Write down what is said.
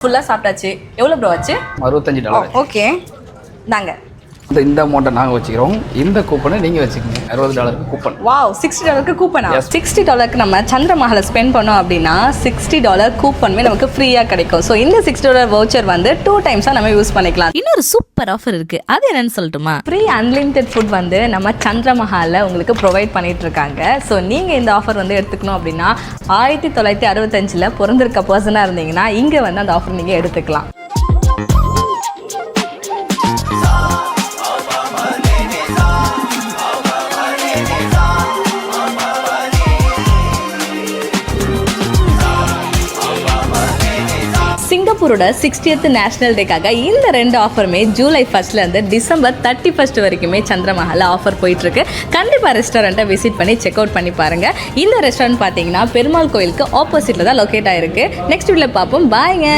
ஃபுல்லாக சாப்பிட்டாச்சு. எவ்வளோ ப்ரோ ஆச்சு? $65. ஓகே, நாங்க இந்த அமௌண்ட்டை நாங்கள் வச்சுக்கிறோம். இந்த கூப்பனை நீங்கள் வச்சுக்கோங்க. $60 கூப்பன். வாவ், $60 கூப்பனா? $60 நம்ம சந்திரமஹாலை ஸ்பெண்ட் பண்ணோம் அப்படின்னா $60 கூப்பனுமே நமக்கு ஃப்ரீயாக கிடைக்கும். ஸோ இந்த $60 வவுச்சர் வந்து 2 டைம்ஸாக நம்ம யூஸ் பண்ணிக்கலாம். இன்னொரு சூப்பர் ஆஃபர் இருக்கு, அது என்னன்னு சொல்லட்டுமா? ஃப்ரீ அன்லிமிட்டெட் ஃபுட் வந்து நம்ம சந்திரமஹாலில் உங்களுக்கு ப்ரொவைட் பண்ணிட்டு இருக்காங்க. ஸோ நீங்கள் இந்த ஆஃபர் வந்து எடுத்துக்கணும் அப்படின்னா 1965 பிறந்திருக்க பர்சனாக இருந்தீங்கன்னா இங்கே வந்து அந்த ஆஃபர் நீங்கள் எடுத்துக்கலாம். சிங்கப்பூரோட 60th நேஷனல் டேக்காக இந்த 2 ஆஃபருமே ஜூலை 1 டிசம்பர் 31 வரைக்குமே சந்திரமஹாலில் ஆஃபர் போயிட்டுருக்கு. கண்டிப்பாக ரெஸ்டாரண்ட்டை விசிட் பண்ணி செக் அவுட் பண்ணி பாருங்கள். இந்த ரெஸ்டாரண்ட் பார்த்தீங்கன்னா பெருமாள் கோயிலுக்கு ஆப்போசிட்டில் தான் லொக்கேட் ஆகிருக்கு. நெக்ஸ்ட் வீடியோவில் பார்ப்போம். பாய்ங்க.